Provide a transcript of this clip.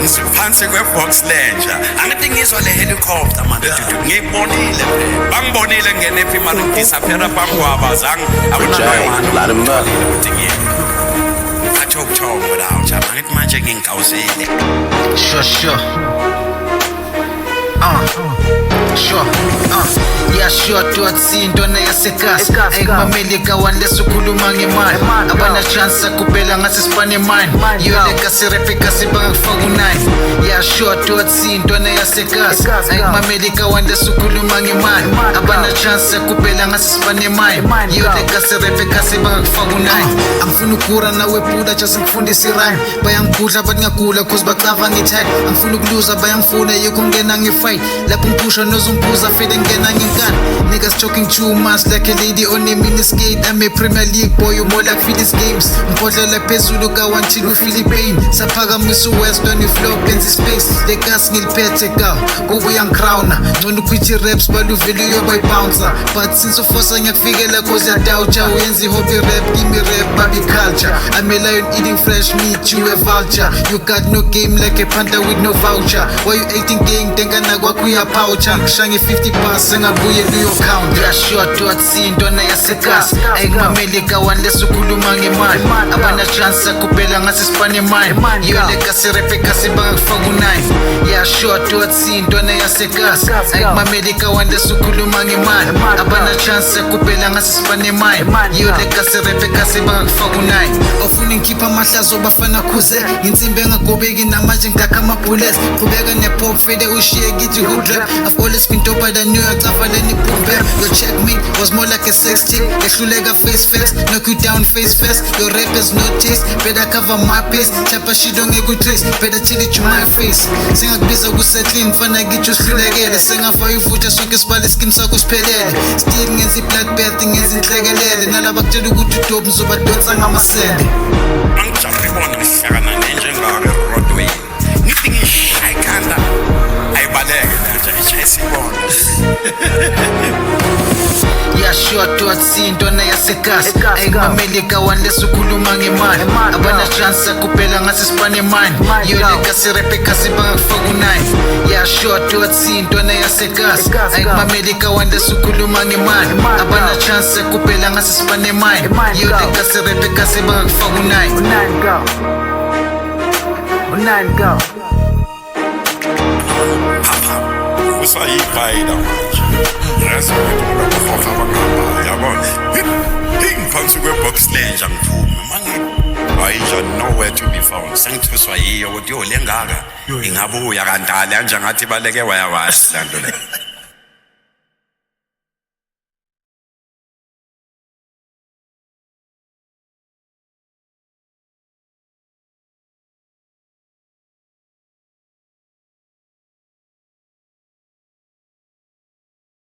Ngiphansi kwe-box launcher angithi ngizwa le helicopter manje ngiyibonile bangibonile ngene ephi manje ngisaphera phambi kwabazange Light 'em up. athi ukuthombo la njalo ngithi manje ngingikawusile Sure. Yeah, sure, tuatsi intwana yasegas ayikumamelika wanless ukhuluma ngemali abana chance kuphela ngase sipane mine yoleka sirepeka sibangakufaka u9 yeah sure tuatsi intwana yasegas ayikumamelika wanless ukhuluma ngemali abana chance kuphela ngase sipane mine yoleka sirepeka sibangakufaka u9 angifuna ukura nawe buda just ngifundisa irhyme bayangibhudla bathi ngiyagula cause bacava ngitype angifuna ukuluza bayangifuna yikho ngena ngifight lapho ngipusha nozungiphuza fede ngena nginkani niggas talking too much like a lady on a miniskate I'm a Premier League boy you more like Phillies games ngiphodlela phezulu ka-1 ku-Philippine saphakamisa uweston iflow benza ispace le gas ngiliphethe ka kubuya ngicrowna ngcono ukwithi raps baluvele uyobayibouncer but since ufosa ngiyakufikela cause yadawutsha uyenza i-hobby rap give me rap baby culture I'm a lion eating fresh meat you a vulture you got no game like a panther with no voucher why you acting gang dengana kwakho uyapoucha ngishange 50 bars sengabuye luyocount yeah sure tuatsi intwana yasegas ayikumamelika wanless ukhuluma ngemali abana chance kuphela ngase sipane mine yoleka sirepeka sibangakufaka u9 yeah sure tuatsi intwana yasegas ayikumamelika wanless ukhuluma ngemali abana chance kuphela ngase sipane mine yoleka sirepeka sibangakufaka u9 awufuna ngikhipha amahlazo bafana khuze insimbi engagobeki namanje ngidakha ama-bullets qhubeka ne-pop fede ushiye kithi hood rap I've always been doper than New York avaleni boom bap your checkmate was more like a sex tape ehluleka face facts knock you down face first your rappers notice better cover my pace chapa shit ongeke utrace better chill it to my face singakubiza kusetlin fana ngithi usihlulekele sengafa ivutha sonke sibale skin sakho siphelele still ngenza i-bloodbath ngenza inhlekelele nalaba kutshela ukuthi udope ngizobadonsa ngamasende angijahe bona ngihlakana nenjengake Broadway ngithi ngishaya ikhanda ayibaleke nje ngishaya isibona yeah sure tuatsi intwana yasegas ayikumamelika wanless ukhuluma ngemali abana chance kuphela ngase sipane mine yoleka sirepeka sibangakufaka u9 yeah sure tuatsi intwana yasegas ayikumamelika wanless ukhuluma ngemali abana chance kuphela ngase sipane mine yoleka sirepeka sibangakufaka u9 go usayibhayida manje yasokuhofa abangaba yabona ngiphansi kwe-box launcher ngiphume ayija nowhere to be found sengithuswa yiyo ukuthi yo le ngaka ingabuya kantali kanje ngathi baleke wayawasi lanto le